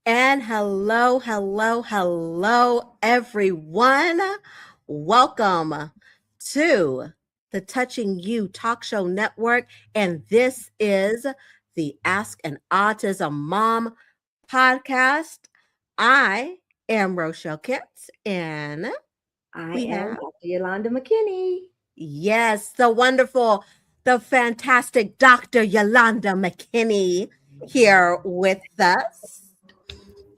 And hello, everyone. Welcome to the Touching You Talk Show Network. And this is the Ask an Autism Mom podcast. I am Rochelle Kent, and I we am have, Dr. Yolanda McKinney. yes, the wonderful, the fantastic Dr. Yolanda McKinney here with us.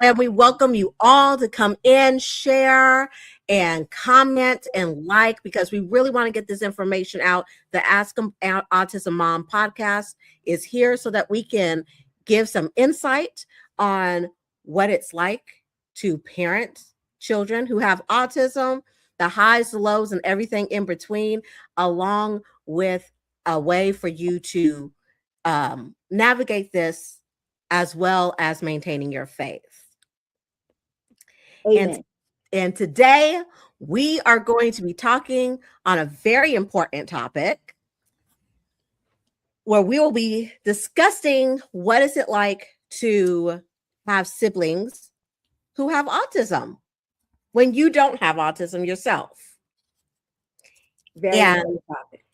And we welcome you all to come in, share, and comment and like, because we really want to get this information out. The Ask Autism Mom podcast is here so that we can give some insight on what it's like to parent children who have autism, the highs, the lows, and everything in between, along with a way for you to navigate this as well as maintaining your faith. And, Amen. and today we are going to be talking on a very important topic where we will be discussing what is it like to have siblings who have autism when you don't have autism yourself. Very And important topic.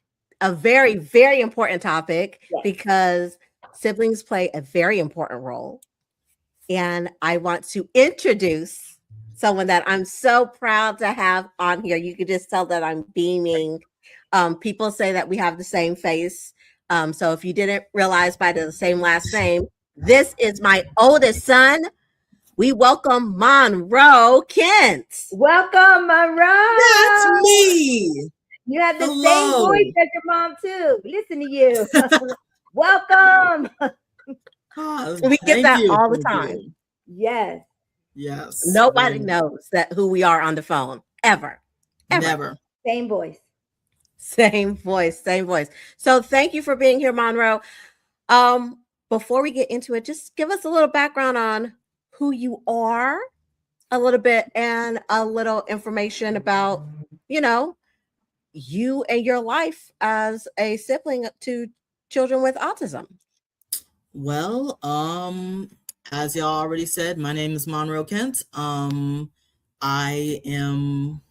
a very, very important topic Yes. because siblings play a very important role. And I want to introduce someone that I'm so proud to have on here. You could just tell that I'm beaming. People say that we have the same face. So if you didn't realize by the same last name, this is my oldest son. We welcome Monroe Kent. Welcome, Monroe. That's me. You have the same Hello. voice as your mom, too. Listen to you. Welcome. We get that all the time. Yes. Yes. Nobody knows that who we are on the phone ever. Never. Same voice. Same voice. So thank you for being here, Monroe. Before we get into it, just give us a little background on who you are a little bit and a little information about, you and your life as a sibling to children with autism. Well, as y'all already said, my name is Monroe Kent. I am,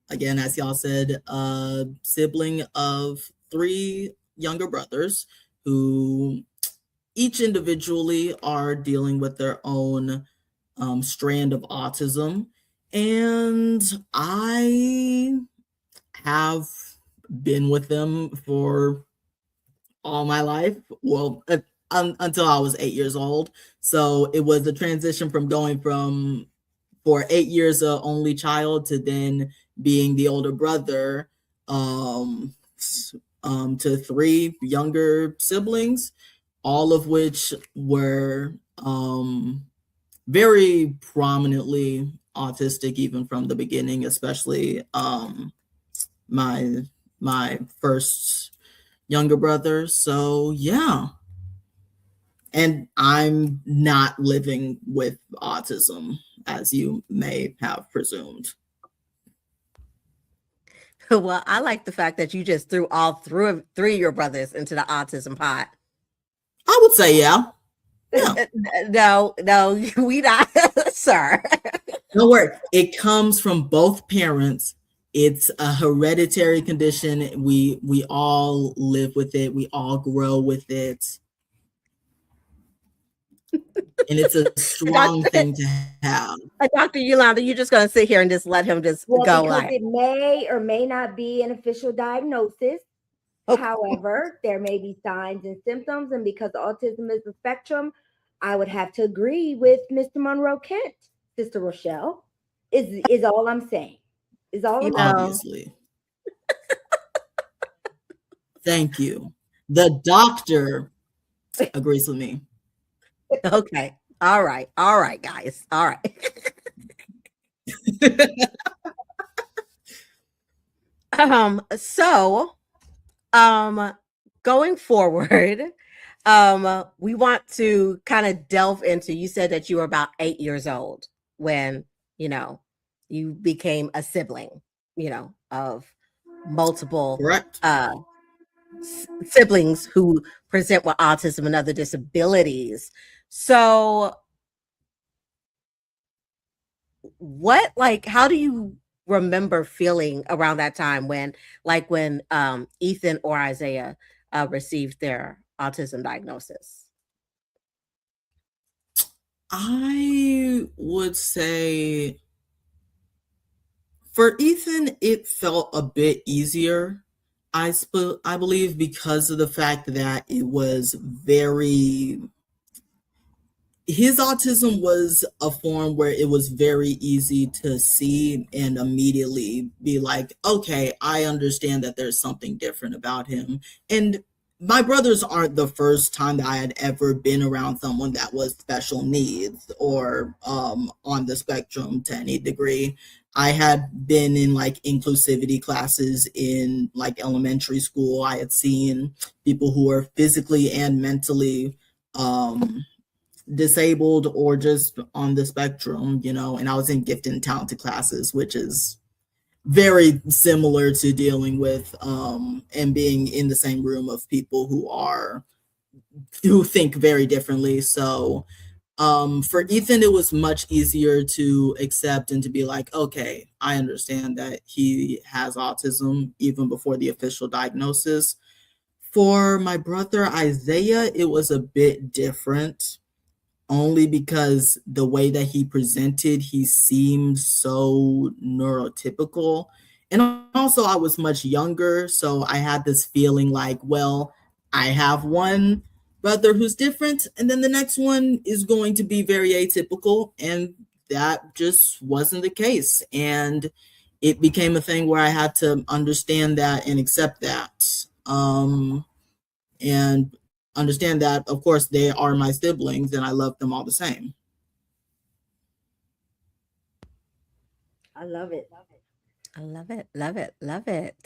again, as y'all said, a sibling of 3 younger brothers who each individually are dealing with their own strand of autism. And I have been with them for all my life. Well, until I was 8 years old. So it was a transition from going from, for 8 years, a only child to then being the older brother, to 3 younger siblings, all of which were very prominently autistic even from the beginning, especially my first younger brother. So yeah. And I'm not living with autism, as you may have presumed. Well, I like the fact that you just threw all 3 of your brothers into the autism pot. I would say yeah. No, we not, sir. Don't worry. It comes from both parents. It's a hereditary condition. We all live with it. We all grow with it. And it's a strong thing to have. Dr. Yolanda, you're just going to sit here and just let him just go Because like it may or may not be an official diagnosis. Okay. However, there may be signs and symptoms. And because autism is a spectrum, I would have to agree with Mr. Monroe Kent, Sister Rochelle, is all I'm saying. Is all I'm saying. Obviously. Thank you. The doctor agrees with me. Okay. All right, guys. All right. So going forward, we want to kind of delve into, you said that you were about 8 years old when, you became a sibling, of multiple Correct. Siblings who present with autism and other disabilities. So what, like, how do you remember feeling around that time when, like, when Ethan or Isaiah received their autism diagnosis? I would say for Ethan, it felt a bit easier. I believe because of the fact that it was very his autism was a form where it was very easy to see and immediately be like, okay, I understand that there's something different about him. And my brothers aren't the first time that I had ever been around someone that was special needs or on the spectrum to any degree. I had been in like inclusivity classes in like elementary school. I had seen people who were physically and mentally disabled or just on the spectrum, and I was in gifted and talented classes, which is very similar to dealing with and being in the same room of people who think very differently. So for Ethan, it was much easier to accept and to be like, okay, I understand that he has autism even before the official diagnosis. For my brother Isaiah, it was a bit different only because the way that he presented, he seemed so neurotypical. And also, I was much younger, so I had this feeling like, well, I have one brother who's different, and then the next one is going to be very atypical. And that just wasn't the case. And it became a thing where I had to understand that and accept that. And understand that, of course, they are my siblings and I love them all the same. I love it. I love it, love it, love it.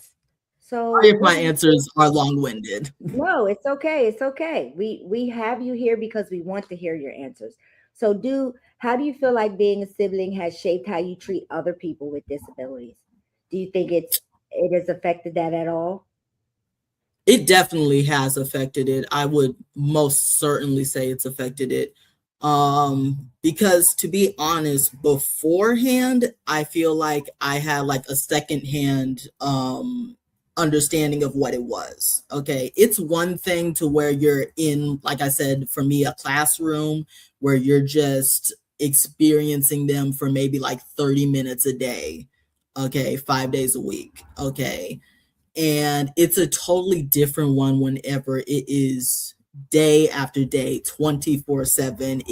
So Sorry if what my do you answers are long-winded. No, it's okay. It's okay. We have you here because we want to hear your answers. So how do you feel like being a sibling has shaped how you treat other people with disabilities? Do you think it has affected that at all? It definitely has affected it. I would most certainly say it's affected it. Because to be honest, beforehand, I feel like I had like a secondhand understanding of what it was. Okay. It's one thing to where you're in, like I said, for me, a classroom where you're just experiencing them for maybe like 30 minutes a day. Okay, 5 days a week. Okay, and it's a totally different one whenever it is day after day 24/7.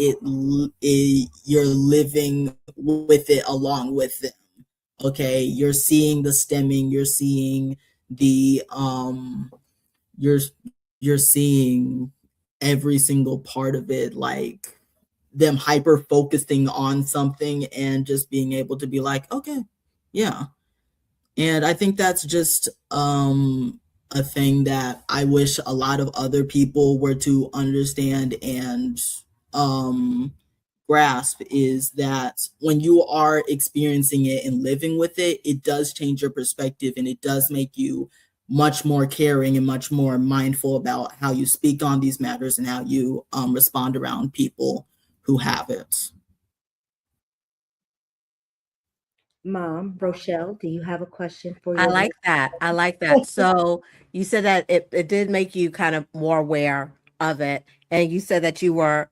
You're living with it along with them. Okay, you're seeing the stemming, you're seeing the you're you're seeing every single part of it, like them hyper focusing on something and just being able to be like, okay, yeah. And I think that's just a thing that I wish a lot of other people were to understand and um, grasp, is that when you are experiencing it and living with it, it does change your perspective and it does make you much more caring and much more mindful about how you speak on these matters and how you respond around people who have it. Mom, Rochelle, do you have a question for I your like that. I like that. So you said that it did make you kind of more aware of it. And you said that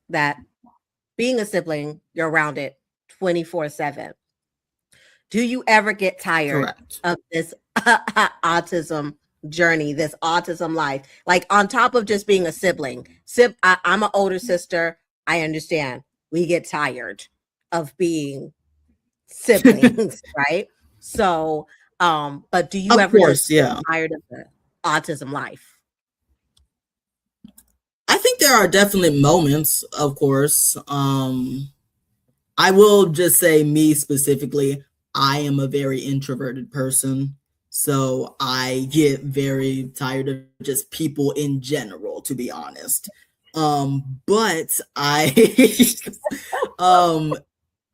that being a sibling, you're around it 24/7. Do you ever get tired Correct. of this autism journey, this autism life? Like on top of just being a sibling, I'm an older sister. I understand we get tired of being siblings, right? So, but do you Of ever just course, get yeah. tired of the autism life? I think there are definitely moments, of course. I will just say, me specifically, I am a very introverted person. So I get very tired of just people in general, to be honest. But I um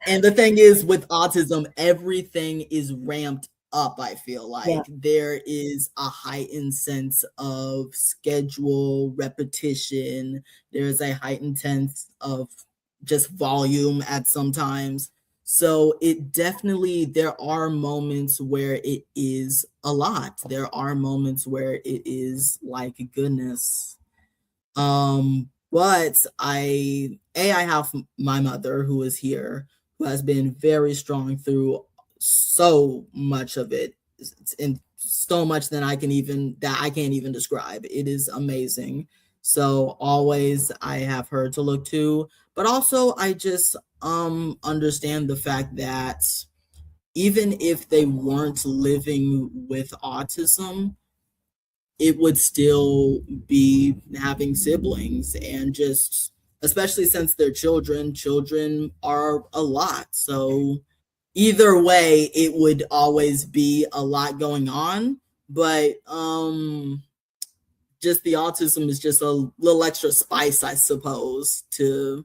and the thing is, with autism, everything is ramped up. I feel Yeah. like there is a heightened sense of schedule, repetition. There is a heightened sense of just volume at sometimes. So it definitely, there are moments where it is a lot. There are moments where it is like goodness. But I have my mother who is here, who has been very strong through so much of it, and so much that I can't even describe. It is amazing. So always I have her to look to, but also I just understand the fact that even if they weren't living with autism, it would still be having siblings, and just especially since they're children are a lot. So either way it would always be a lot going on, but just the autism is just a little extra spice, I suppose, to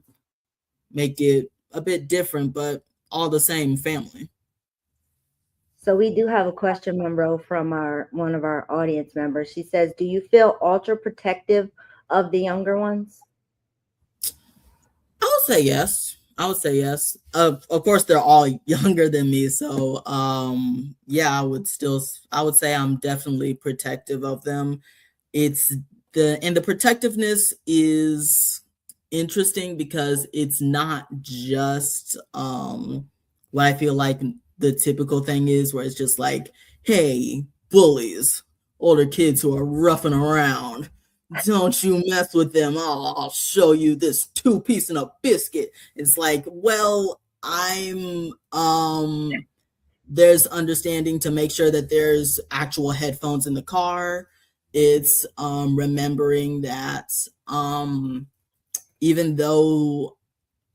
make it a bit different, but all the same family. So we do have a question, Monroe, from our one of our audience members. She says, "Do you feel ultra protective of the younger ones?" I would say yes. I would say yes. Of course, they're all younger than me, so yeah, I would say I'm definitely protective of them. It's the protectiveness is interesting because it's not just what I feel like the typical thing is, where it's just like, hey, bullies, older kids who are roughing around, don't you mess with them. Oh, I'll show you this two-piece and a biscuit. It's like, well, there's understanding to make sure that there's actual headphones in the car. It's remembering that even though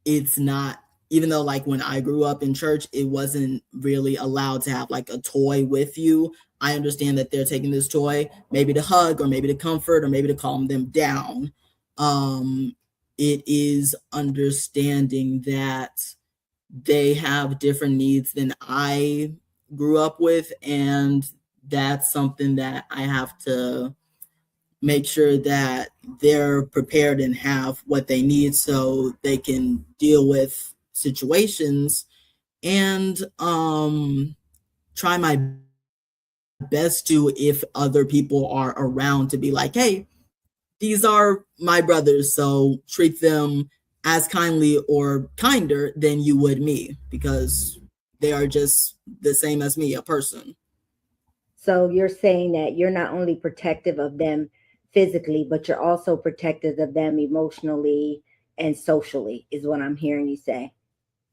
it's not, even though like when I grew up in church, it wasn't really allowed to have like a toy with you. I understand that they're taking this toy maybe to hug, or maybe to comfort, or maybe to calm them down. It is understanding that they have different needs than I grew up with, and that's something that I have to make sure that they're prepared and have what they need so they can deal with situations, and try my best to, if other people are around, to be like, hey, these are my brothers, so treat them as kindly or kinder than you would me, because they are just the same as me, a person. So you're saying that you're not only protective of them physically, but you're also protective of them emotionally and socially, is what I'm hearing you say.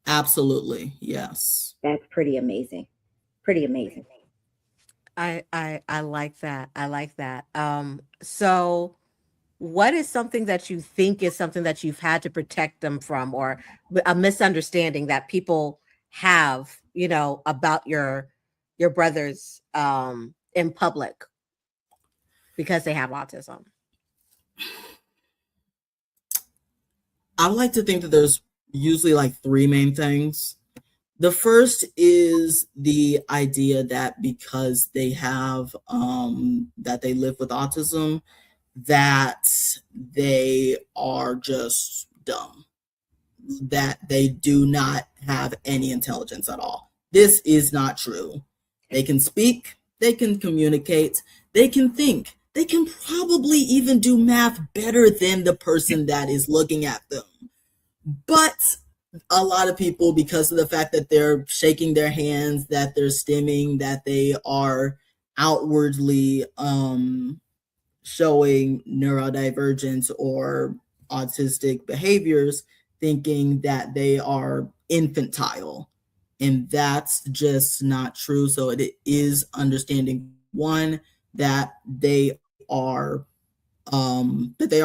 Absolutely, yes. That's pretty amazing. Pretty amazing. I like that. I like that. So what is something that you think is something that you've had to protect them from, or a misunderstanding that people have, about your brothers in public because they have autism? I would like to think that there's usually like three main things. The first is the idea that because they have that they live with autism, that they are just dumb, that they do not have any intelligence at all. This is not true. They can speak, they can communicate, they can think, they can probably even do math better than the person that is looking at them. But a lot of people, because of the fact that they're shaking their hands, that they're stimming, that they are outwardly showing neurodivergence or autistic behaviors, thinking that they are infantile. And that's just not true. So it is understanding, one, that they are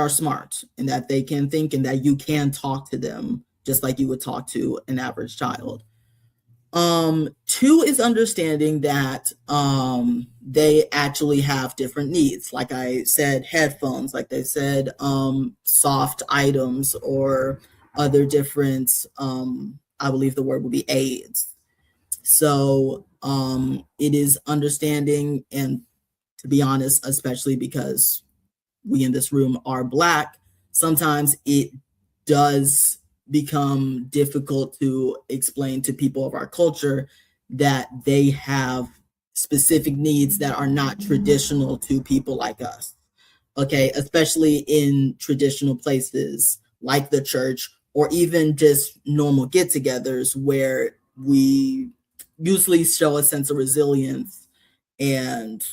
smart, and that they can think, and that you can talk to them just like you would talk to an average child. Two is understanding that they actually have different needs. Like I said, headphones, like they said, soft items, or other different, I believe the word would be aids. So it is understanding, and to be honest, especially because we in this room are Black, sometimes it does become difficult to explain to people of our culture that they have specific needs that are not traditional to people like us. Okay, especially in traditional places like the church or even just normal get-togethers where we usually show a sense of resilience and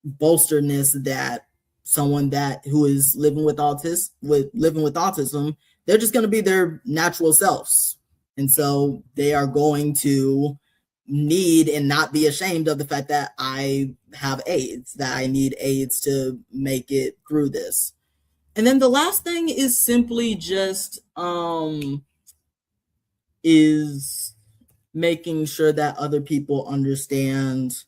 bolsterness that someone that who is living with autism, they're just going to be their natural selves, and so they are going to need and not be ashamed of the fact that I have AIDS, that I need AIDS to make it through this. And then the last thing is simply just is making sure that other people understand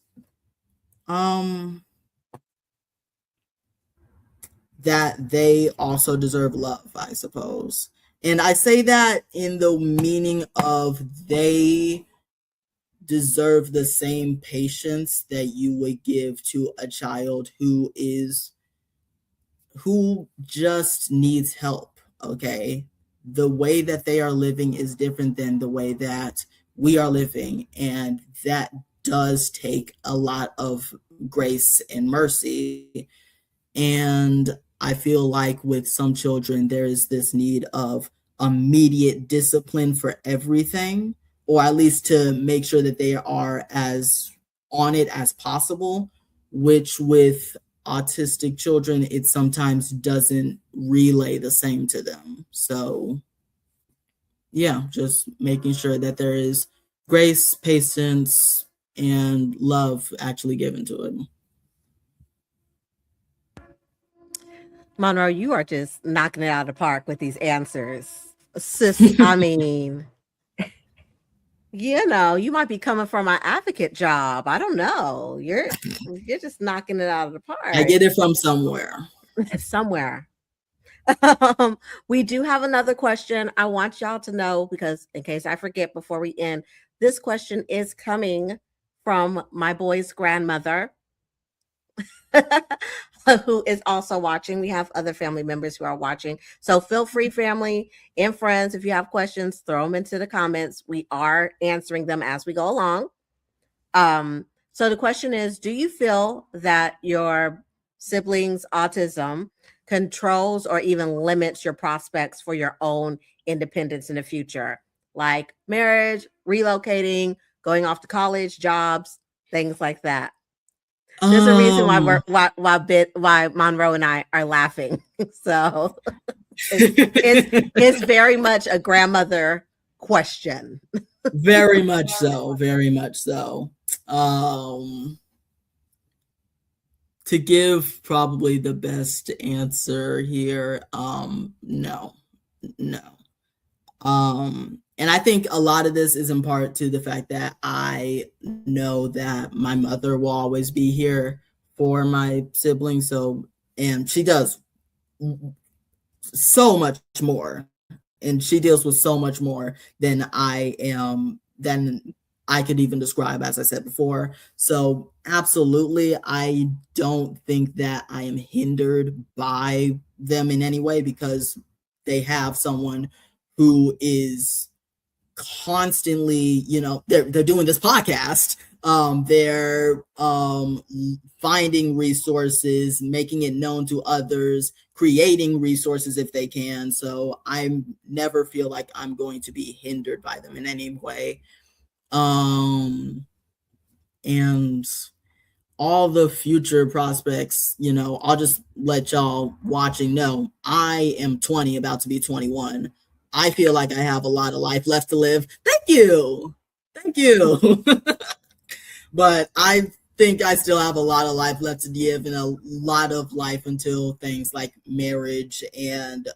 that they also deserve love, I suppose. And I say that in the meaning of they deserve the same patience that you would give to a child who just needs help, okay? The way that they are living is different than the way that we are living, and that does take a lot of grace and mercy. And I feel like with some children, there is this need of immediate discipline for everything, or at least to make sure that they are as on it as possible, which with autistic children, it sometimes doesn't relay the same to them. So, yeah, just making sure that there is grace, patience, and love actually given to it. Monroe, you are just knocking it out of the park with these answers. Sis, I mean, you might be coming for my advocate job. I don't know. You're just knocking it out of the I park. get it from somewhere. Somewhere. We do have another question. I want y'all to know, because in case I forget before we end, this question is coming from my boy's grandmother. Who is also watching. We have other family members who are watching. So feel free, family and friends, if you have questions, throw them into the comments. We are answering them as we go along. So the question is, do you feel that your siblings' autism controls or even limits your prospects for your own independence in the future? Like marriage, relocating, going off to college, jobs, things like that. There's a reason why Monroe and I are laughing. So it's very much a grandmother question. Very much so. Very much so. To give probably the best answer here, no. And I think a lot of this is in part to the fact that I know that my mother will always be here for my siblings. So, and she does so much more, and she deals with so much more than I could even describe, as I said before. So absolutely, I don't think that I am hindered by them in any way, because they have someone who is constantly, they're doing this podcast. They're finding resources, making it known to others, creating resources if they can. So I never feel like I'm going to be hindered by them in any way. And all the future prospects, I'll just let y'all watching know I am 20, about to be 21. I feel like I have a lot of life left to live. Thank you. But I think I still have a lot of life left to give, and a lot of life until things like marriage and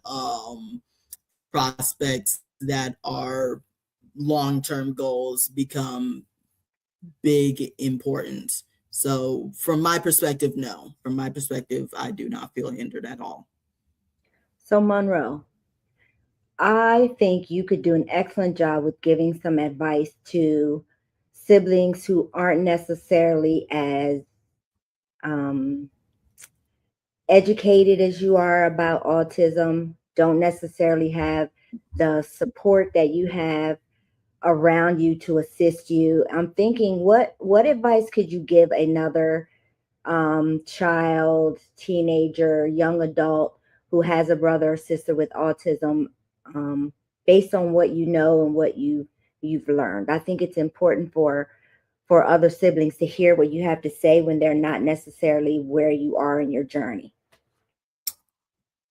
prospects that are long-term goals become big importance. So from my perspective, no. From my perspective, I do not feel hindered at all. So Monroe, I think you could do an excellent job with giving some advice to siblings who aren't necessarily as educated as you are about autism, don't necessarily have the support that you have around you to assist you. I'm thinking, what advice could you give another child, teenager, young adult who has a brother or sister with autism, um, based on what you know and what you've learned? I think it's important for other siblings to hear what you have to say when they're not necessarily where you are in your journey.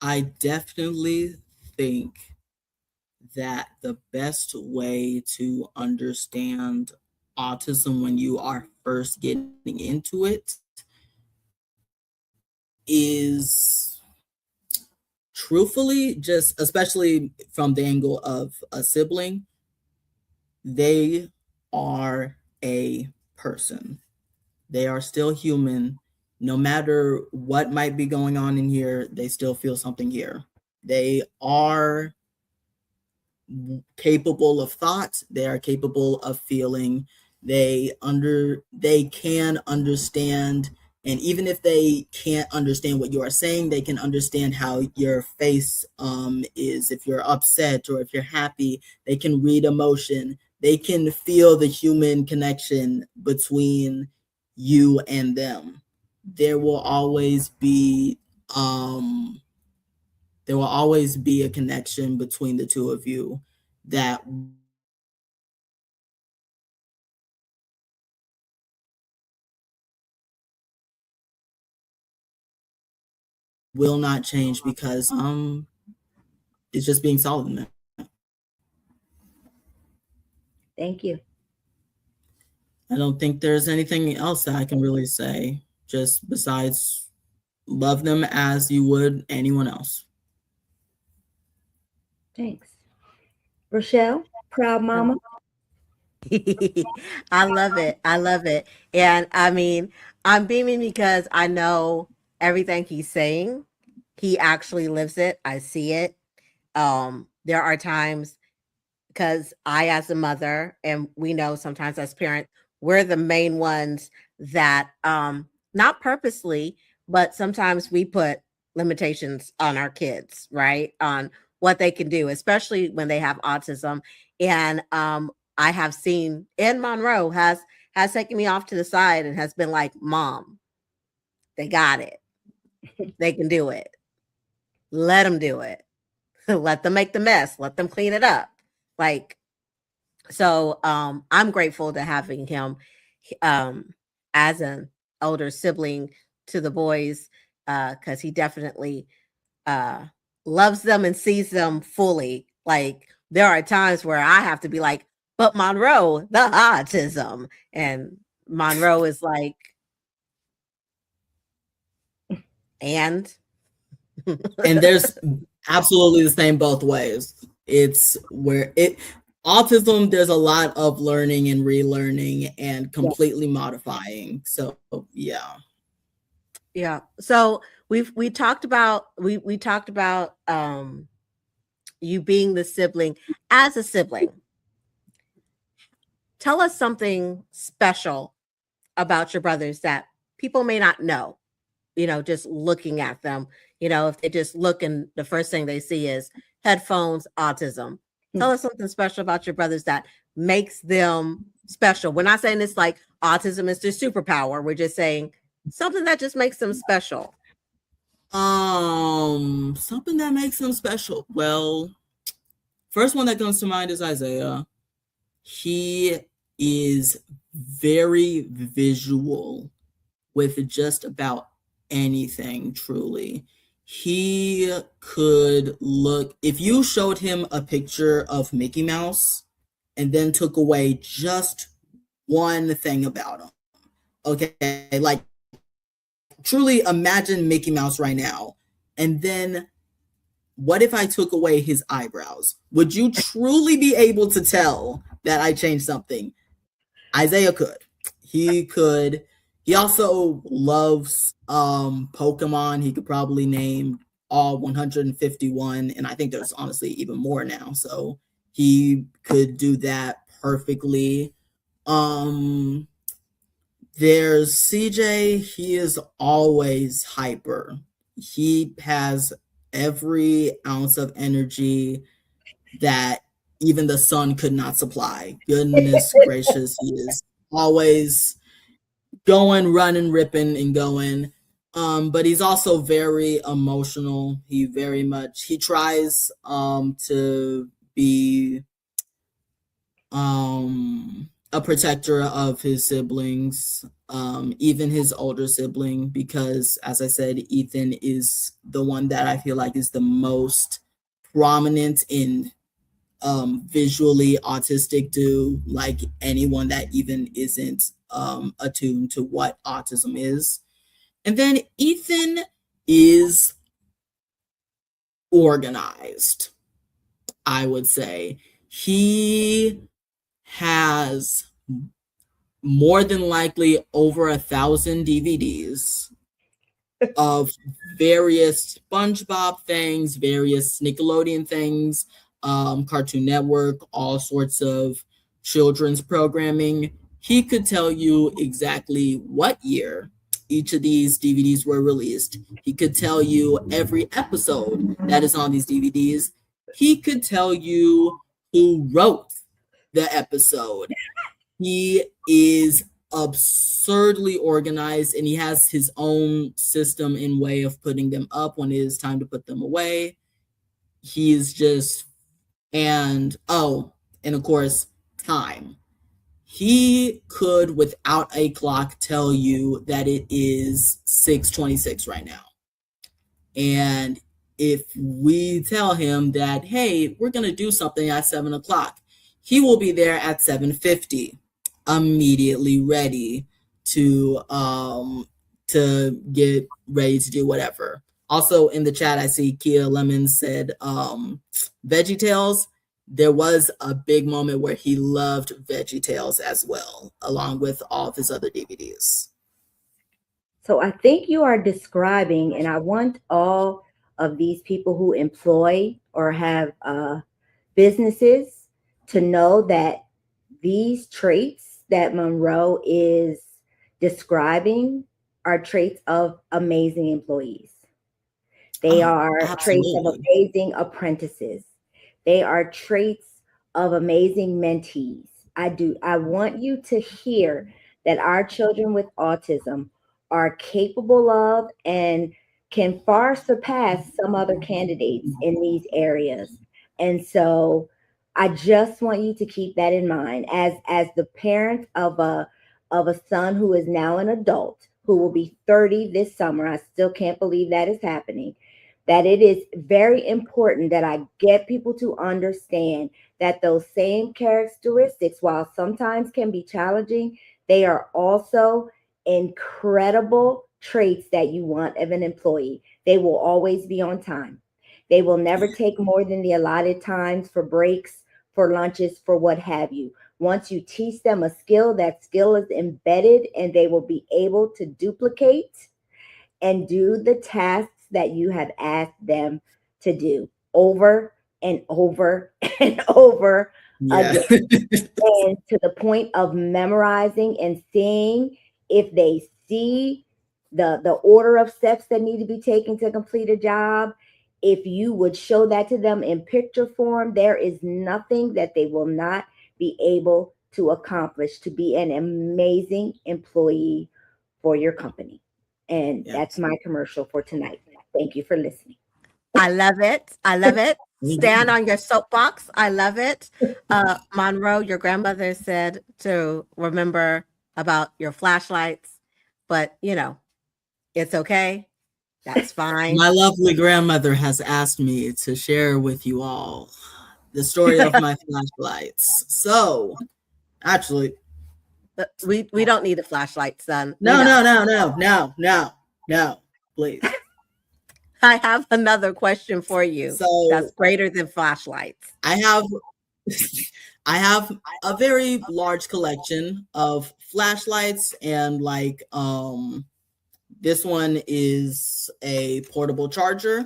I definitely think that the best way to understand autism when you are first getting into it is truthfully, just especially from the angle of a sibling, they are a person. They are still human. No matter what might be going on in here, they still feel something here. They are capable of thought, they are capable of feeling, they can understand, and even if they can't understand what you are saying, they can understand how your face is, if you're upset or if you're happy. They can read emotion, they can feel the human connection between you and them. There will always be there will always be a connection between the two of you that will not change because it's just being solid in that. Thank you. I don't think there's anything else that I can really say, just besides love them as you would anyone else. Thanks. Rochelle, proud mama. I love it. I love it. And I mean, I'm beaming because I know everything he's saying. He actually lives it. I see it. There are times because I, as a mother, and we know sometimes as parents, we're the main ones that, not purposely, but sometimes we put limitations on our kids, right? On what they can do, especially when they have autism. And I have seen, and Monroe has taken me off to the side and has been like, "Mom, they got it. They can do it. Let them do it. Let them make the mess. Let them clean it up." Like, so I'm grateful to having him um as an older sibling to the boys, because he definitely uh loves them and sees them fully. Like, there are times where I have to be like, "But Monroe, the autism," and Monroe is like, and And there's absolutely the same both ways. It's where it autism, there's a lot of learning and relearning and Yeah. completely modifying. So yeah. yeah. So we talked about we talked about you being the sibling. As a sibling, tell us something special about your brothers that people may not know, just looking at them. If they just look and the first thing they see is headphones, autism. Tell us something special about your brothers that makes them special. We're not saying it's like autism is their superpower. We're just saying something that just makes them special. Something that makes them special. Well, first one that comes to mind is Isaiah. He is very visual with just about anything, truly. He could look, if you showed him a picture of Mickey Mouse and then took away just one thing about him, okay, like truly imagine Mickey Mouse right now, and then what if I took away his eyebrows? Would you truly be able to tell that I changed something? Isaiah could. He could. He also loves Pokemon. He could probably name all 151, and I think there's honestly even more now. So he could do that perfectly. Um there's CJ, he is always hyper. He has every ounce of energy that even the sun could not supply. Goodness gracious, he is always going, running, ripping, and going. But he's also very emotional. He tries to be a protector of his siblings, even his older sibling, because as I said, Ethan is the one that I feel like is the most prominent in visually autistic to like anyone that even isn't attuned to what autism is. And then Ethan is organized, I would say. He has more than likely over 1,000 DVDs of various SpongeBob things, various Nickelodeon things, Cartoon Network, all sorts of children's programming. He could tell you exactly what year each of these DVDs were released. He could tell you every episode that is on these DVDs. He could tell you who wrote the episode. He is absurdly organized, and he has his own system and way of putting them up when it is time to put them away. He is just, and of course, time. He could, without a clock, tell you that it is 6:26 right now. And if we tell him that, hey, we're going to do something at 7 o'clock, he will be there at 7:50, immediately ready to get ready to do whatever. Also in the chat, I see Kia Lemon said Veggie Tales. There was a big moment where he loved Veggie Tales as well, along with all of his other DVDs. So I think you are describing, and I want all of these people who employ or have businesses to know that these traits that Monroe is describing are traits of amazing employees. They are traits of amazing apprentices. They are traits of amazing mentees. I want you to hear that our children with autism are capable of and can far surpass some other candidates in these areas. And so I just want you to keep that in mind as the parent of a son who is now an adult, who will be 30 this summer. I still can't believe that is happening. That it is very important that I get people to understand that those same characteristics, while sometimes can be challenging, they are also incredible traits that you want of an employee. They will always be on time. They will never take more than the allotted times for breaks, for lunches, for what have you. Once you teach them a skill, that skill is embedded and they will be able to duplicate and do the tasks that you have asked them to do over and over and over again. And to the point of memorizing and seeing if they see the order of steps that need to be taken to complete a job. If you would show that to them in picture form, there is nothing that they will not be able to accomplish to be an amazing employee for your company. And that's my commercial for tonight. Thank you for listening. I love it. I love it. Stand on your soapbox. I love it. Monroe, your grandmother said to remember about your flashlights, but it's okay. That's fine. My lovely grandmother has asked me to share with you all the story of my flashlights. So, actually, we don't need a flashlight, son. No, please. I have another question for you. So that's greater than flashlights. I have a very large collection of flashlights, and this one is a portable charger.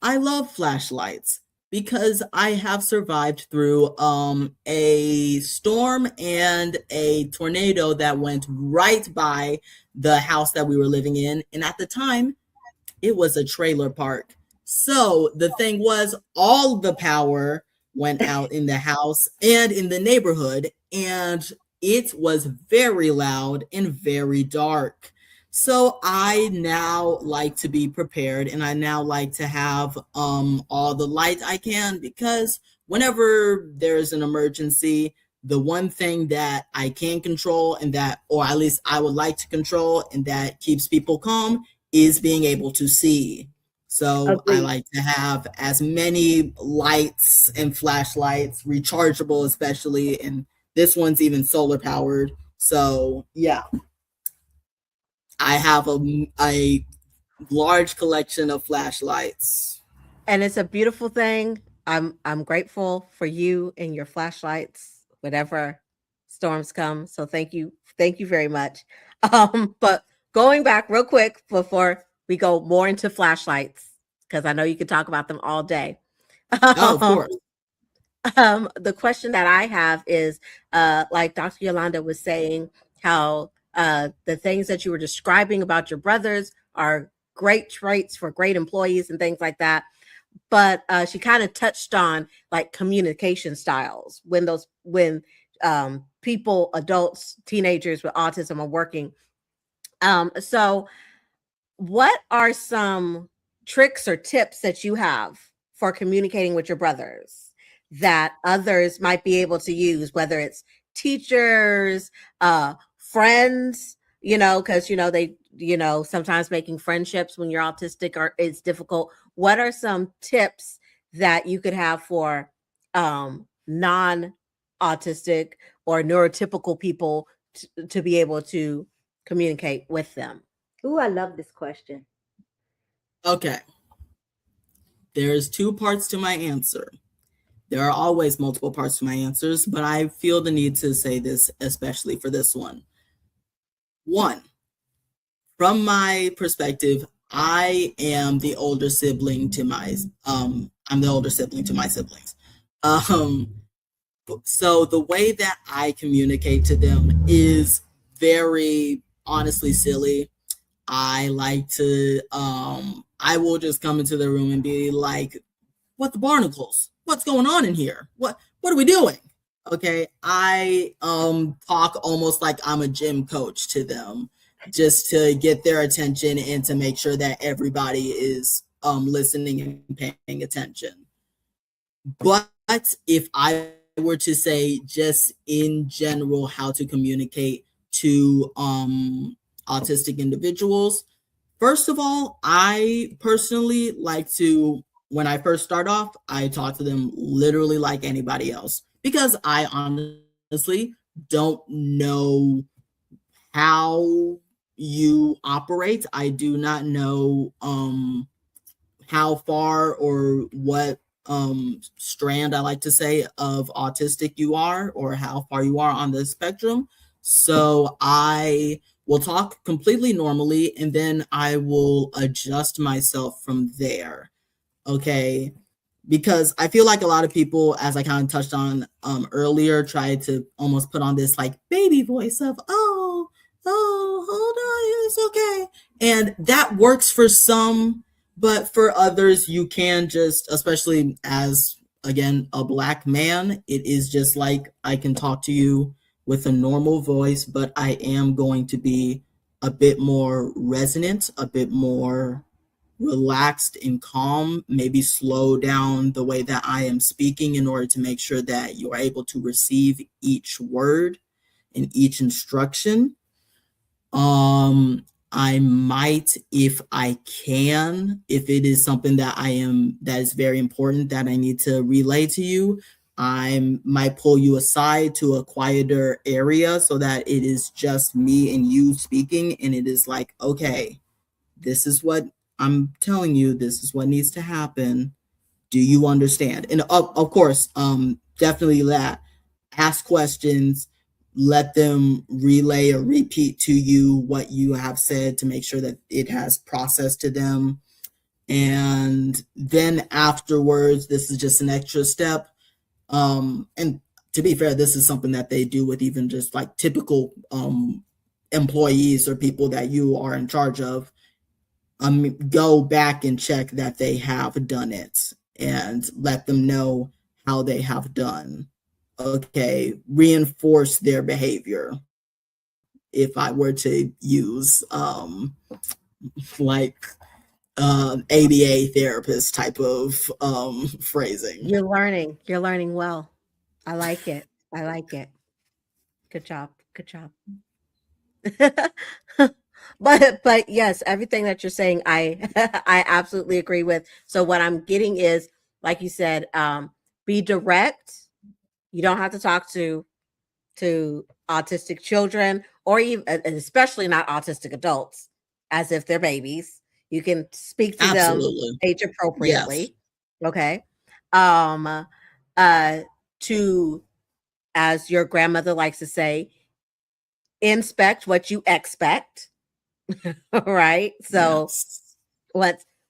I love flashlights because I have survived through a storm and a tornado that went right by the house that we were living in. And at the time, it was a trailer park. So the thing was, all the power went out in the house and in the neighborhood, and it was very loud and very dark. So I now like to be prepared, and I now like to have all the light I can, because whenever there's an emergency, the one thing that I can control, and that, or at least I would like to control, and that keeps people calm, is being able to see. So I Agreed. like to have as many lights and flashlights, rechargeable especially, and this one's even solar powered. So yeah, I have a large collection of flashlights. And it's a beautiful thing. I'm grateful for you and your flashlights, whatever storms come. So thank you very much. But going back real quick before we go more into flashlights, because I know you could talk about them all day. Oh, of Um, course. the question that I have is, like Dr. Yolanda was saying, how the things that you were describing about your brothers are great traits for great employees and things like that. But she kind of touched on like communication styles when people, adults, teenagers with autism are working. So what are some tricks or tips that you have for communicating with your brothers that others might be able to use, whether it's teachers, friends, because they, sometimes making friendships when you're autistic is difficult. What are some tips that you could have for non-autistic or neurotypical people to be able to communicate with them? Ooh, I love this question. Okay. There's two parts to my answer. There are always multiple parts to my answers, but I feel the need to say this, especially for this one. One, from my perspective, I am the older sibling to my I'm the older sibling to my siblings. So the way that I communicate to them is very honestly silly. I like to I will just come into the room and be like, what the barnacles? What's going on in here? What are we doing? Okay. I talk almost like I'm a gym coach to them, just to get their attention and to make sure that everybody is listening and paying attention. But if I were to say just in general how to communicate to autistic individuals, first of all, I personally like to, when I first start off, I talk to them literally like anybody else, because I honestly don't know how you operate. I do not know how far or what strand, I like to say, of autistic you are, or how far you are on the spectrum. So I will talk completely normally, and then I will adjust myself from there. Okay. Because I feel like a lot of people, as I kind of touched on earlier, try to almost put on this like baby voice of, hold on, it's okay. And that works for some, but for others, you can just, especially as, again, a Black man, it is just like I can talk to you with a normal voice, but I am going to be a bit more resonant, a bit more relaxed and calm, maybe slow down the way that I am speaking in order to make sure that you are able to receive each word and each instruction. I might, if I can, if it is something that that is very important that I need to relay to you, I might pull you aside to a quieter area so that it is just me and you speaking, and it is like, okay, this is what I'm telling you, this is what needs to happen. Do you understand? And of course, definitely that. Ask questions, let them relay or repeat to you what you have said to make sure that it has processed to them. And then afterwards, this is just an extra step. And to be fair, this is something that they do with even just like typical employees or people that you are in charge of. Go back and check that they have done it, and let them know how they have done, okay, reinforce their behavior. If I were to use like ABA therapist type of phrasing. You're learning well. I like it. I like it. Good job. Good job. But yes, everything that you're saying, I I absolutely agree with. So what I'm getting is, like you said, be direct. You don't have to talk to autistic children, or even, and especially not autistic adults, as if they're babies. You can speak to them Absolutely. age Yes. appropriately. Okay. Um, to, as your grandmother likes to say, inspect what you expect. Right. So Yes.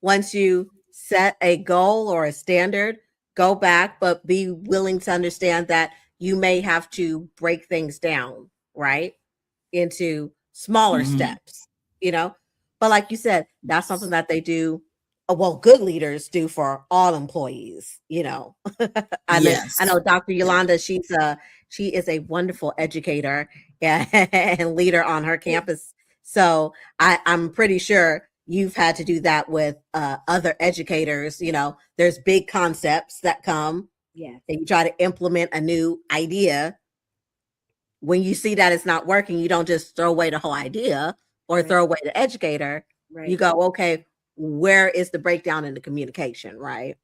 once you set a goal or a standard, go back, but be willing to understand that you may have to break things down, right, into smaller Mm-hmm. steps, you know. But like you said, that's something that they do. Well, good leaders do for all employees, you know. I know Yes. Dr. Yes. Yolanda, she is a wonderful educator and leader on her campus. So I'm pretty sure you've had to do that with other educators. You know, there's big concepts that come, Yes. and you try to implement a new idea. When you see that it's not working, you don't just throw away the whole idea or Right. throw away the educator. You Right. go, okay, where is the breakdown in the communication, right?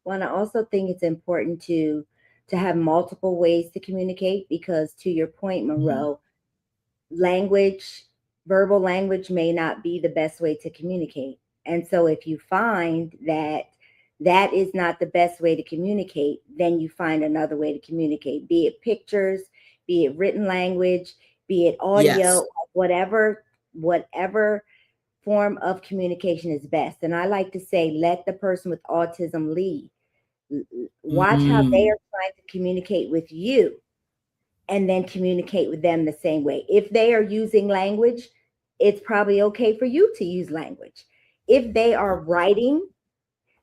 Well, and I also think it's important to have multiple ways to communicate because, to your point, Mm-hmm. Monroe, language, verbal language may not be the best way to communicate. And so if you find that that is not the best way to communicate, then you find another way to communicate, be it pictures, be it written language, be it audio, Yes. whatever form of communication is best. And I like to say, let the person with autism lead. Watch how they Mm-hmm. are trying to communicate with you and then communicate with them the same way. If they are using language, it's probably okay for you to use language. If they are writing,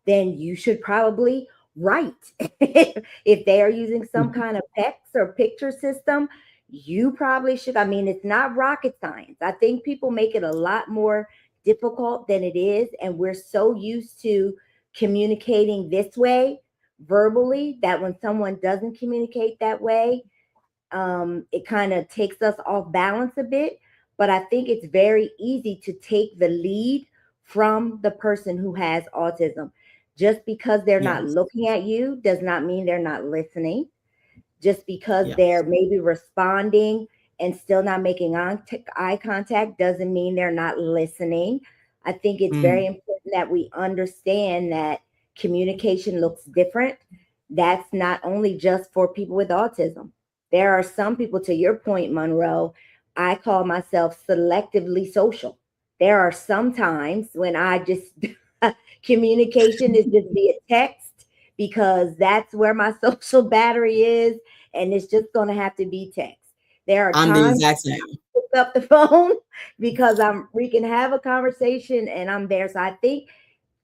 then you should probably write. If they are using some kind of text or picture system, you probably should. I mean, it's not rocket science. I think people make it a lot more difficult than it is. And we're so used to communicating this way verbally that when someone doesn't communicate that way, it kind of takes us off balance a bit. But I think it's very easy to take the lead from the person who has autism. Just because they're not Yes. looking at you does not mean they're not listening. Just because they're Yes. maybe responding and still not making eye contact doesn't mean they're not listening. I think it's very Mm. important that we understand that communication looks different. That's not only just for people with autism. There are some people, to your point, Monroe, I call myself selectively social. There are some times when I just communication is just via text because that's where my social battery is, and it's just going to have to be text. There are I'm the times exact I same. pick up the phone because we can have a conversation and I'm there. So I think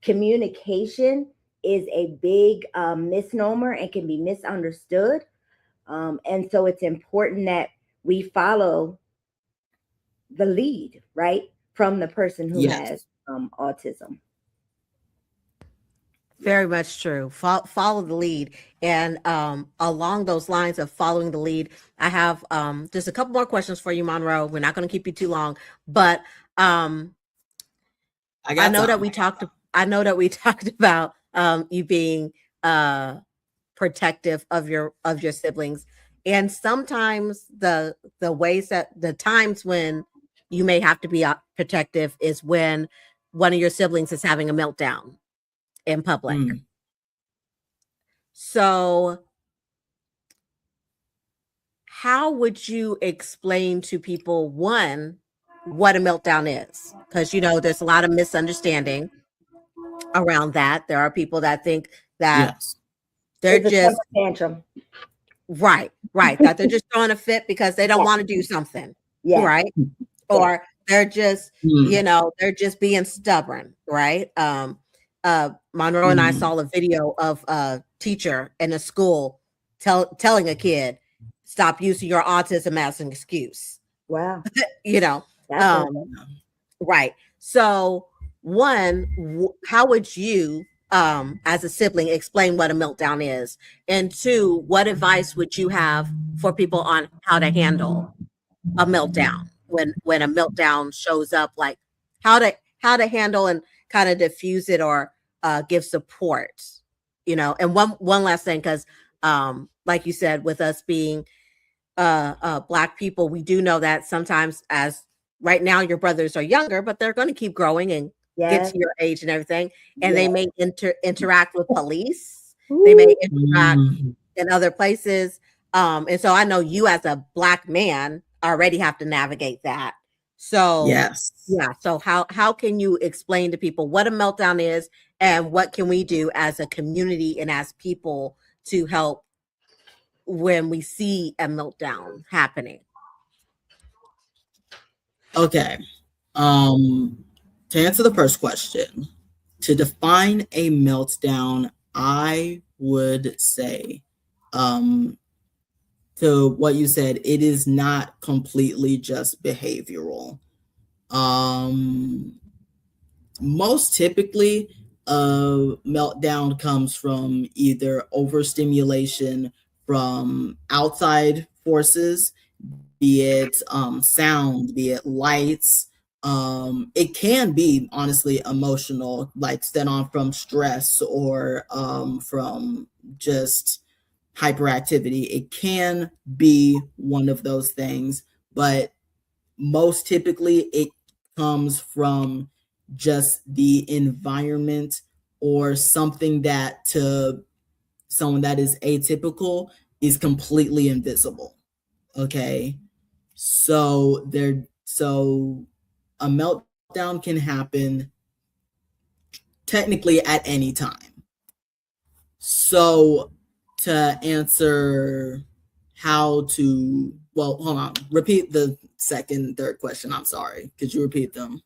communication is a big misnomer and can be misunderstood. And so it's important that we follow the lead, right, from the person who has Yes. autism. Very much true. Follow the lead. And along those lines of following the lead, I have just a couple more questions for you, Monroe. We're not going to keep you too long, but I I got know that time. we talked. I know that we talked about you being protective of your siblings, and sometimes the ways that the times when you may have to be protective is when one of your siblings is having a meltdown in public. Mm. So, how would you explain to people, one, what a meltdown is? Because you know there's a lot of misunderstanding around that. There are people that think that Yes. they're It's a just temper tantrum. right, that they're just throwing a fit because they don't Yes, want to do something, yes, right? yes. Or they're just, Mm. you know, they're just being stubborn, right? Monroe and I saw a video of a teacher in a school telling a kid, stop using your autism as an excuse. Wow. You know, That's right. So, one, how would you, as a sibling, explain what a meltdown is? And two, what advice would you have for people on how to handle a meltdown when a meltdown shows up? Like how to handle and kind of diffuse it or give support, And one last thing, because like you said, with us being Black people, we do know that sometimes, as right now your brothers are younger, but they're going to keep growing and get yes. to your age and everything, and they may interact with police. Ooh. They may interact in other places, and so I know you as a Black man already have to navigate that. So yes. yeah, so how can you explain to people what a meltdown is, and what can we do as a community and as people to help when we see a meltdown happening? Okay. To answer the first question, to define a meltdown, I would say, to what you said, it is not completely just behavioral. Most typically, a meltdown comes from either overstimulation from outside forces, be it sound, be it lights. It can be honestly emotional, like stem on from stress or from just hyperactivity. It can be one of those things, but most typically it comes from just the environment or something that to someone that is atypical is completely invisible. Okay. So a meltdown can happen technically at any time. So to answer hold on, repeat the second, third question. I'm sorry. Could you repeat them?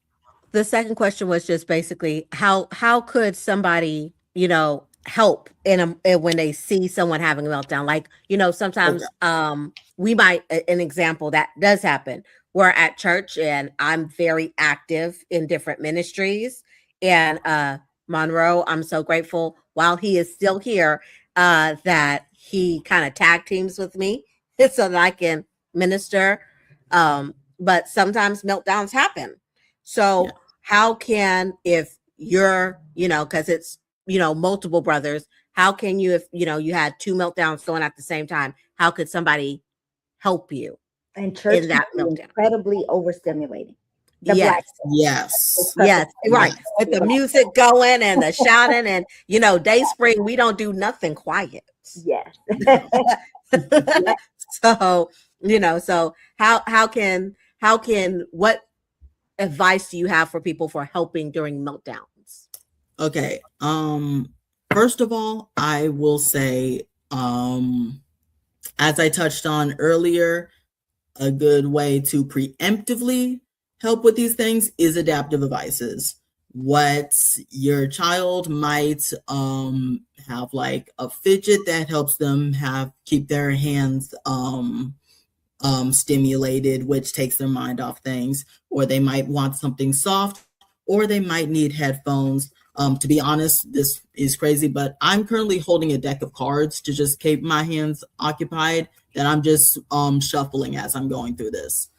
The second question was just basically how could somebody, help when they see someone having a meltdown? Like, sometimes we might, an example that does happen. We're at church and I'm very active in different ministries. And Monroe, I'm so grateful while he is still here, that he kind of tag teams with me so that I can minister. But sometimes meltdowns happen. So how can, if you're, because it's, multiple brothers, how can you, if, you had two meltdowns going at the same time, how could somebody help you And church in that can be meltdown? incredibly overstimulating. The Yes. Black Yes. Yes, right. With the music going and the shouting and, Day Spring, we don't do nothing quiet. Yes. So, so how can what advice do you have for people for helping during meltdowns? Okay. First of all, I will say, as I touched on earlier, a good way to preemptively help with these things is adaptive devices. What your child might have, like a fidget that helps them keep their hands stimulated, which takes their mind off things, or they might want something soft, or they might need headphones. To be honest, this is crazy, but I'm currently holding a deck of cards to just keep my hands occupied that I'm just shuffling as I'm going through this.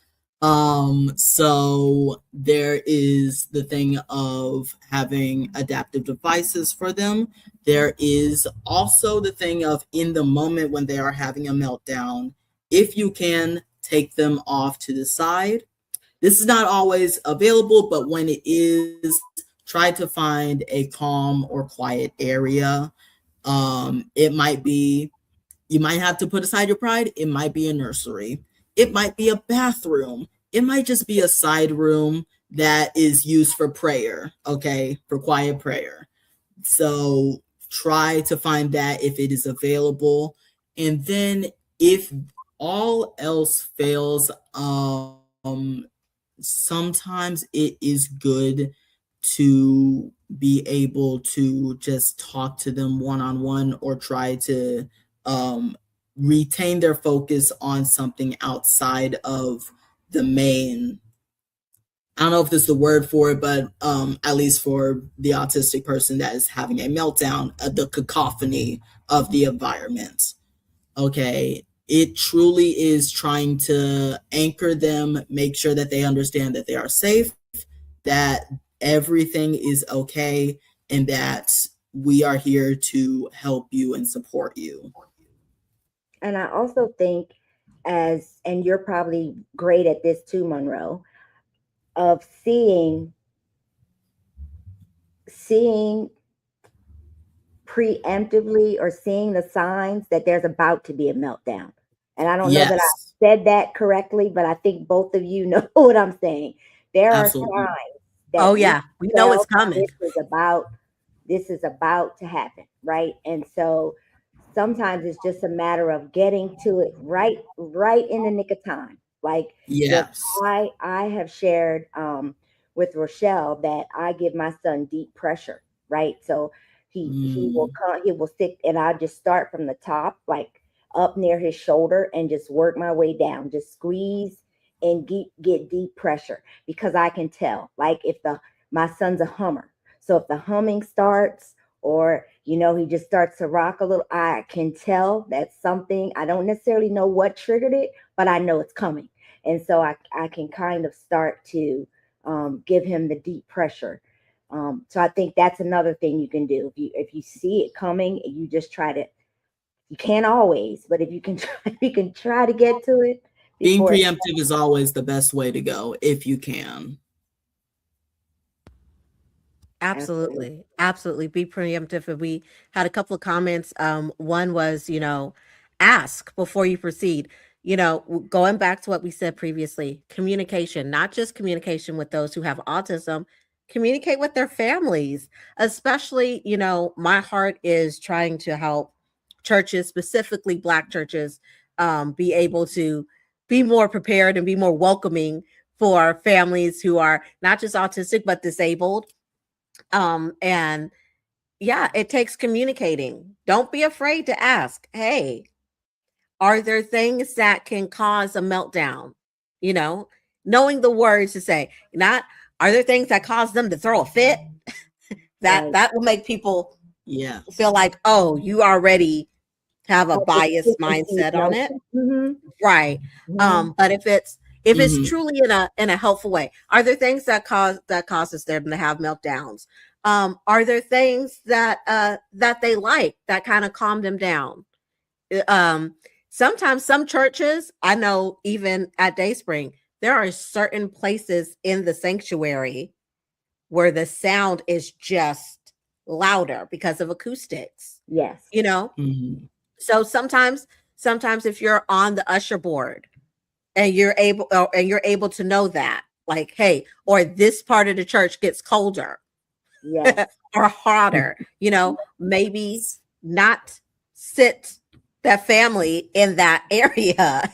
So there is the thing of having adaptive devices for them. There is also the thing of, in the moment when they are having a meltdown, if you can, take them off to the side. This is not always available, but when it is, try to find a calm or quiet area. It might be, you might have to put aside your pride. It might be a nursery. It might be a bathroom. It might just be a side room that is used for prayer, okay, for quiet prayer. So try to find that if it is available. And then if all else fails, sometimes it is good to be able to just talk to them one-on-one or try to retain their focus on something outside of the main. I don't know if this is the word for it, but at least for the autistic person that is having a meltdown, the cacophony of the environment. Okay, it truly is trying to anchor them, make sure that they understand that they are safe, that everything is okay, and that we are here to help you and support you. And I also think, and you're probably great at this too, Monroe, of seeing preemptively or seeing the signs that there's about to be a meltdown. And I don't know that I Yes, said that correctly, but I think both of you know what I'm saying. There are absolutely. signs that Oh we yeah, we know tell it's coming. this is about to happen, right? And so sometimes it's just a matter of getting to it right in the nick of time. Like just Yes. I have shared with Rochelle that I give my son deep pressure, right? So he will Mm, come, he will sit, and I just start from the top, like up near his shoulder, and just work my way down, just squeeze and get deep pressure, because I can tell, like, if the my son's a hummer, so if the humming starts, or he just starts to rock a little, I can tell that's something. I don't necessarily know what triggered it, but I know it's coming. And so I can kind of start to give him the deep pressure. So I think that's another thing you can do. If you see it coming, you just try to. You can't always, but if you can try, you can try to get to it being before. preemptive is always the best way to go if you can. Absolutely. Absolutely. Absolutely. Be preemptive. And we had a couple of comments. One was, ask before you proceed. Going back to what we said previously, communication, not just communication with those who have autism, communicate with their families. Especially, my heart is trying to help churches, specifically Black churches, be able to be more prepared and be more welcoming for families who are not just autistic, but disabled. And yeah, it takes communicating. Don't be afraid to ask, hey, are there things that can cause a meltdown? You know, knowing the words to say, not, are there things that cause them to throw a fit? that Right. that will make people Yes. feel like, oh, you already have a Have this biased preconceived mindset on it. notion. Mm-hmm. Right. Mm-hmm. But if it's Hmm. truly in a helpful way, are there things that causes them to have meltdowns? Are there things that they like that kind of calm them down? Um, Sometimes some churches, I know even at Dayspring, there are certain places in the sanctuary where the sound is just louder because of acoustics, Yes. you know? Hmm. So sometimes if you're on the usher board and you're able to know that, like, hey, or this part of the church gets colder Yes. or hotter, maybe not sit that family in that area,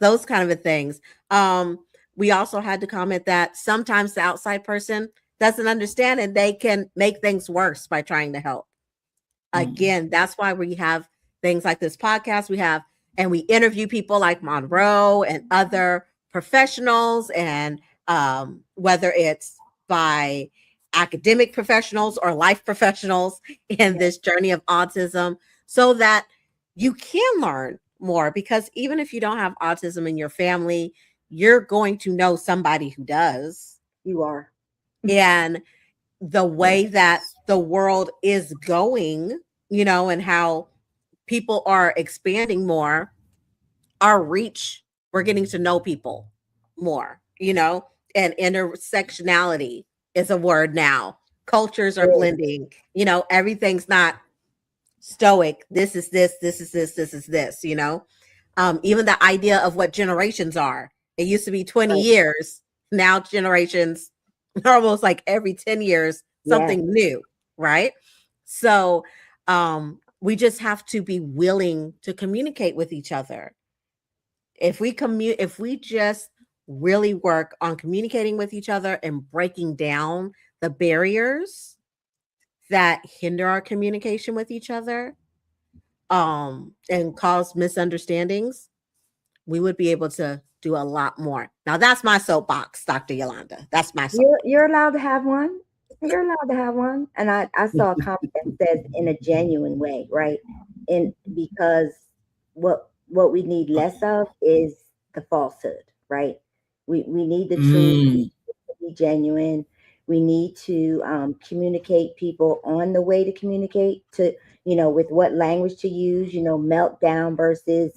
those kind of things. We also had to comment that sometimes the outside person doesn't understand and they can make things worse by trying to help. Hmm. Again, that's why we have things like this podcast. And we interview people like Monroe and other professionals, and whether it's by academic professionals or life professionals in Yes. this journey of autism, so that you can learn more. Because even if you don't have autism in your family, you're going to know somebody who does. You are. And the way that Yes. the world is going, and how people are expanding more, our reach, we're getting to know people more, and intersectionality is a word now. Cultures are Very. blending, everything's not stoic. This is this, this is this, this is this, even the idea of what generations are. It used to be 20 Right. years. Now generations are almost like every 10 years, Yes. something new, right? So we just have to be willing to communicate with each other. If we just really work on communicating with each other and breaking down the barriers, that hinder our communication with each other, and cause misunderstandings, we would be able to do a lot more. Now that's my soapbox, Dr. Yolanda. That's my soapbox. You're allowed to have one. You're allowed to have one. And I saw a comment that says in a genuine way, right? And because what we need less of is the falsehood, right? We need the truth to be genuine. We need to communicate people on the way to communicate, to, with what language to use, meltdown versus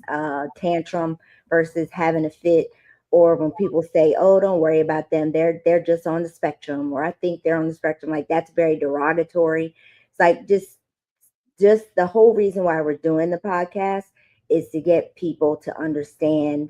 tantrum versus having a fit. Or when people say, "Oh, don't worry about them. They're just on the spectrum," or "I think they're on the spectrum," like that's very derogatory. It's like just the whole reason why we're doing the podcast is to get people to understand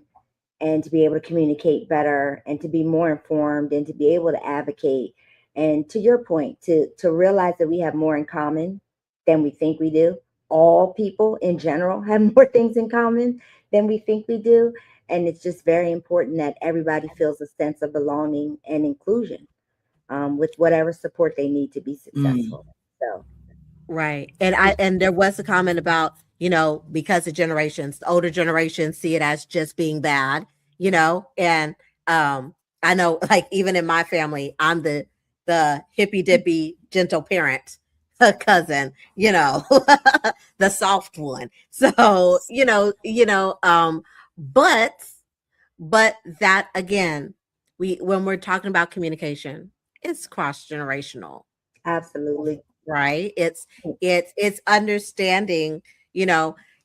and to be able to communicate better and to be more informed and to be able to advocate. And to your point, to realize that we have more in common than we think we do. All people in general have more things in common than we think we do. And it's just very important that everybody feels a sense of belonging and inclusion, with whatever support they need to be successful. So Right. And there was a comment about, because of generations, the older generations see it as just being bad, and I know, like, even in my family, I'm the hippy dippy gentle parent, cousin, the soft one. So, but that again, when we're talking about communication, it's cross generational, absolutely. right? It's understanding,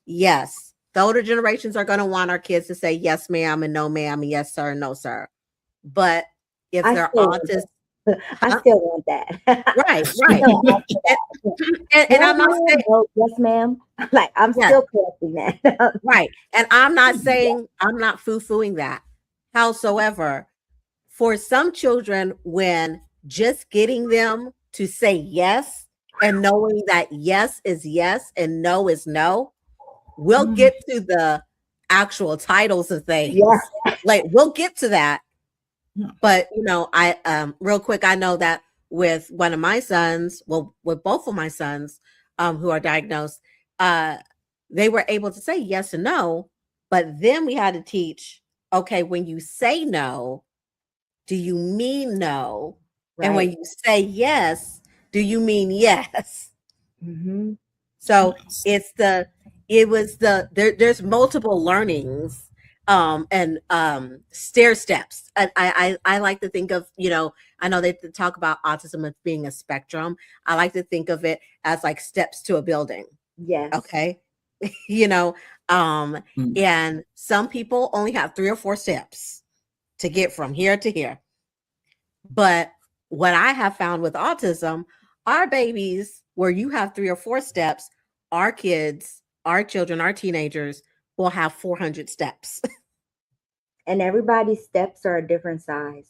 yes, the older generations are going to want our kids to say yes ma'am and no ma'am and yes sir and no sir, but if I they're still want autistic, that. I still want that. right, and No, I'm not saying, no, yes, ma'am. Like I'm yes, still correcting that. right, and I'm not saying, I'm not foo-fooing that. Howsoever, for some children, when just getting them to say yes and knowing that yes is yes and no is no, we'll get to the actual titles of things. Yeah. Like, we'll get to that. But I real quick, I know that with one of my sons, well, with both of my sons, who are diagnosed, they were able to say yes and no, but then we had to teach, okay, when you say no, do you mean no? Right. And when you say yes, do you mean yes? Mm-hmm. So there's multiple learnings, and stair steps. And I like to think of, I know they talk about autism as being a spectrum. I like to think of it as like steps to a building. Yes. Okay. And some people only have 3 or 4 steps to get from here to here. But what I have found with autism, our babies, where you have 3 or 4 steps, our kids, our children, our teenagers will have 400 steps. And everybody's steps are a different size.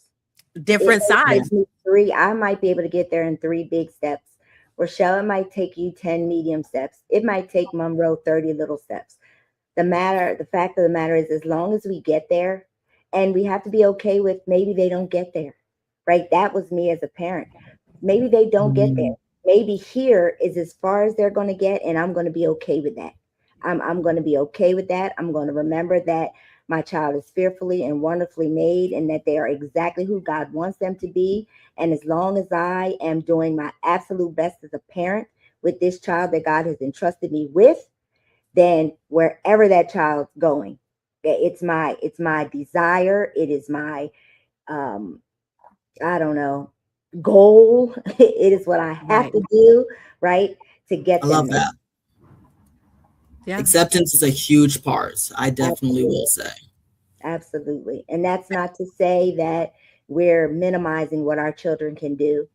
Different size. 3, I might be able to get there in 3 big steps. Rochelle, it might take you 10 medium steps. It might take Monroe 30 little steps. The fact of the matter is, as long as we get there, and we have to be okay with maybe they don't get there, right? That was me as a parent. Maybe they don't get there. Maybe here is as far as they're going to get, and I'm going to be okay with that. I'm going to be okay with that. I'm going to remember that my child is fearfully and wonderfully made, and that they are exactly who God wants them to be. And as long as I am doing my absolute best as a parent with this child that God has entrusted me with, then wherever that child's going, it's my desire. It is my, I don't know, goal. It is what I have to do, right, to get them. I love that. Yeah. Acceptance is a huge part. I definitely will say. Absolutely. And that's not to say that we're minimizing what our children can do.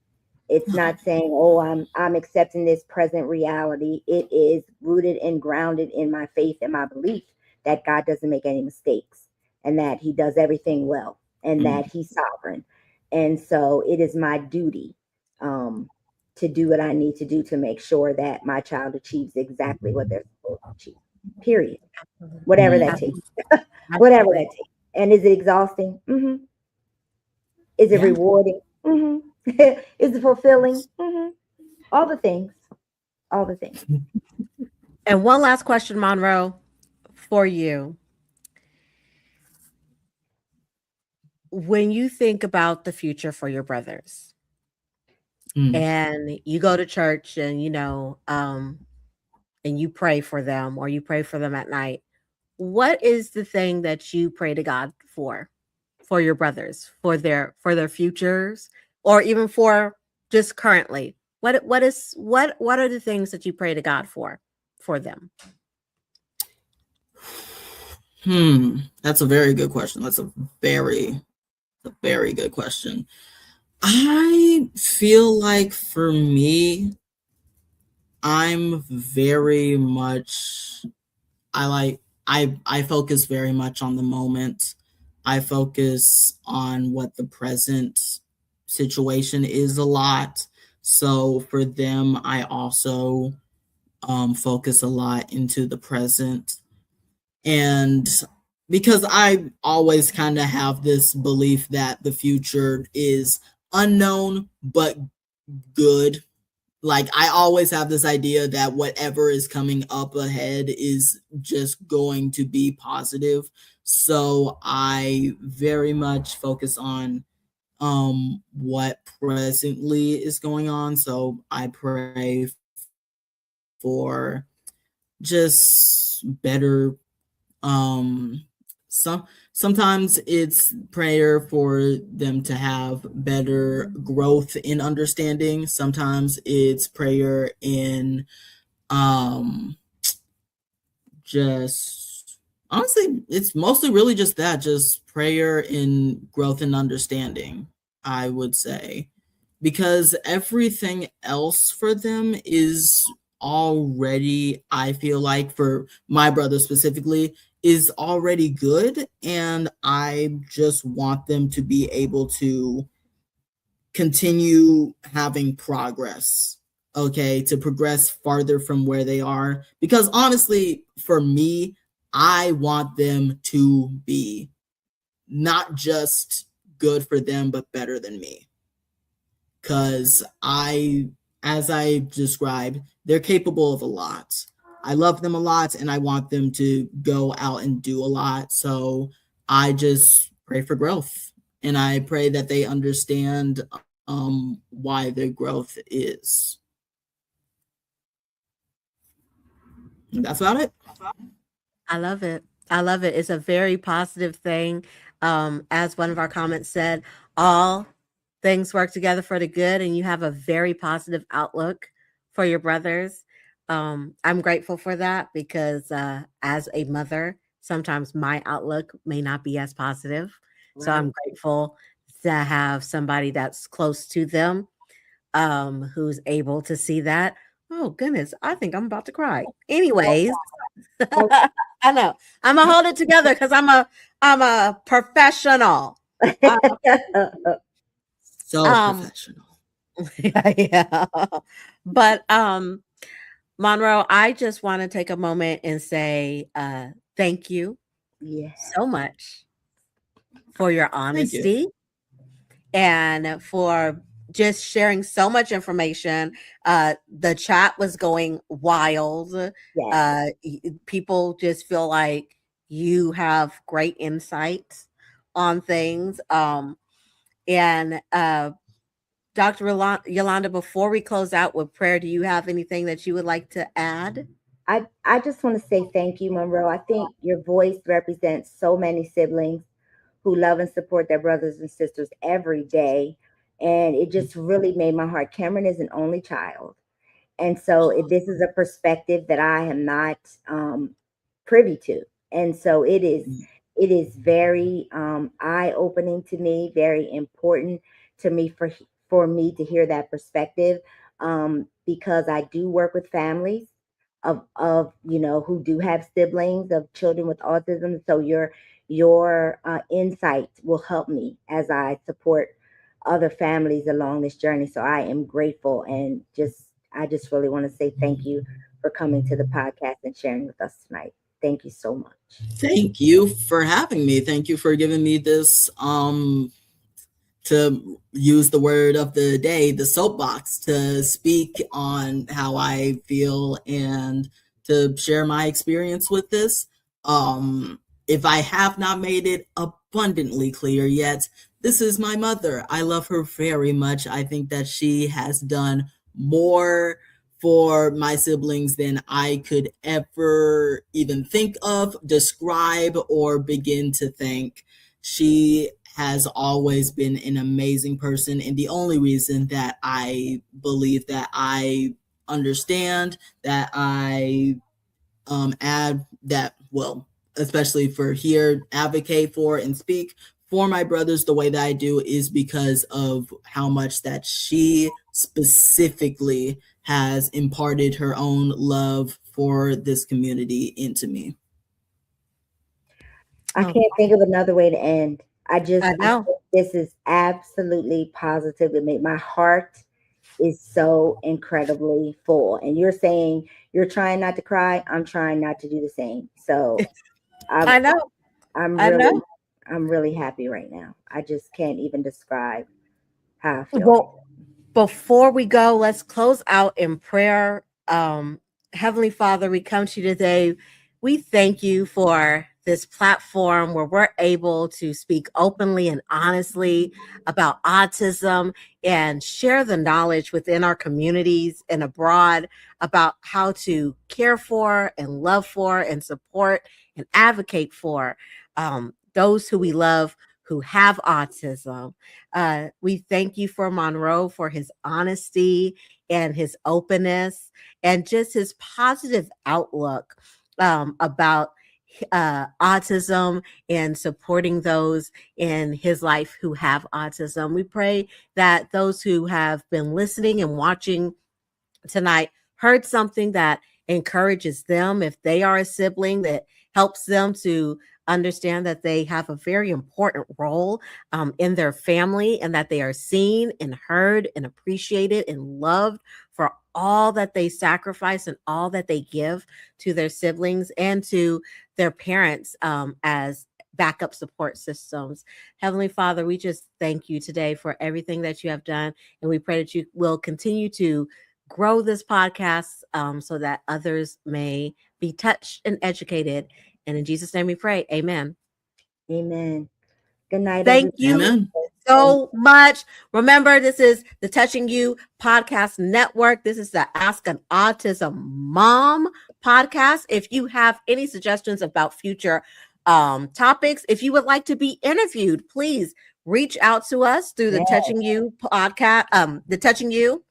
It's not saying, oh, I'm accepting this present reality. It is rooted and grounded in my faith and my belief that God doesn't make any mistakes, and that he does everything well, and that he's sovereign. And so it is my duty to do what I need to do to make sure that my child achieves exactly what they're supposed to achieve, period. Whatever that takes. Whatever that takes. And is it exhausting? Mm-hmm. Is it rewarding? Mm-hmm. Is it fulfilling? Mm-hmm. all the things, all the things. And one last question, Monroe, for you. When you think about the future for your brothers Mm. and you go to church and, and you pray for them or you pray for them at night, what is the thing that you pray to God for your brothers, for their futures, or even for just currently? What are the things that you pray to God for them? That's a very good question. That's a very good question. I feel like for me, I'm very much I focus very much on the moment. I focus on what the present situation is a lot. So for them, I also focus a lot into the present. And because I always kind of have this belief that the future is unknown but good. Like, I always have this idea that whatever is coming up ahead is just going to be positive. So I very much focus on what presently is going on. So I pray for just better sometimes it's prayer for them to have better growth in understanding. Sometimes it's prayer in um just honestly, it's mostly really just that, just prayer in growth and understanding, I would say, because everything else for them is already, I feel like for my brother specifically, is already good, and I just want them to be able to continue having progress, okay, to progress farther from where they are. Because honestly, for me, I want them to be not just good for them, but better than me. Because as I described, they're capable of a lot. I love them a lot and I want them to go out and do a lot. So I just pray for growth and I pray that they understand why their growth is. And that's about it. I love it. I love it. It's a very positive thing. As one of our comments said, all things work together for the good, and you have a very positive outlook for your brothers. I'm grateful for that because as a mother, sometimes my outlook may not be as positive. So Right. I'm grateful to have somebody that's close to them who's able to see that. Oh, goodness. I think I'm about to cry. Anyways, Oh, I know. Imma hold it together because I'm a professional. Uh, So um, professional. yeah. But, Monroe, I just wanna take a moment and say, thank you yeah. so much for your Thank you. honesty and for just sharing so much information. The chat was going wild. Yes. People just feel like you have great insights on things. And Dr. Yolanda, before we close out with prayer, do you have anything that you would like to add? I just want to say thank you, Monroe. I think your voice represents so many siblings who love and support their brothers and sisters every day. And it just really made my heart. Cameron is an only child. And so this is a perspective that I am not privy to. And so it is very eye opening to me, very important to me for me to hear that perspective, because I do work with families of who do have siblings of children with autism. So your insight will help me as I support other families along this journey. So I am grateful, and I just really want to say thank you for coming to the podcast and sharing with us tonight. Thank you so much. Thank you for having me. Thank you for giving me this to use the word of the day, the soapbox, to speak on how I feel and to share my experience with this. If I have not made it abundantly clear yet, this is my mother. I love her very much. I think that she has done more for my siblings than I could ever even think of, describe, or begin to think. She has always been an amazing person, and the only reason that I believe that I understand, that I add that, well, especially for here, advocate for and speak for my brothers the way that I do, is because of how much that she specifically has imparted her own love for this community into me. I can't think of another way to end. I know. think this is absolutely positive. It made my heart is so incredibly full. And you're saying you're trying not to cry. I'm trying not to do the same. So I know. I'm I really know. I'm really happy right now. I just can't even describe how I feel. Well, before we go, let's close out in prayer. Heavenly Father, we come to you today. We thank you for this platform where we're able to speak openly and honestly about autism and share the knowledge within our communities and abroad about how to care for and love for and support and advocate for those who we love who have autism. We thank you for Monroe for his honesty and his openness and just his positive outlook about autism and supporting those in his life who have autism. We pray that those who have been listening and watching tonight heard something that encourages them if they are a sibling, that helps them to understand that they have a very important role in their family and that they are seen and heard and appreciated and loved for all that they sacrifice and all that they give to their siblings and to their parents as backup support systems. Heavenly Father, we just thank you today for everything that you have done. And we pray that you will continue to grow this podcast so that others may be touched and educated. And in Jesus' name we pray. Amen. Amen. Good night, Thank everybody. you Amen. so much. Remember, this is the Touching You Podcast Network. This is the Ask an Autism Mom podcast. If you have any suggestions about future topics, if you would like to be interviewed, please reach out to us through the Touching You podcast, the Touching You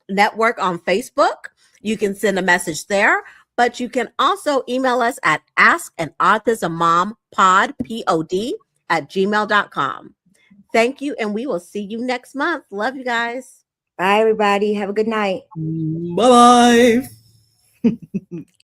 Network on Facebook. You can send a message there, but you can also email us at askanautismmompod, Pod, at gmail.com. Thank you, and we will see you next month. Love you guys. Bye, everybody. Have a good night. Bye bye.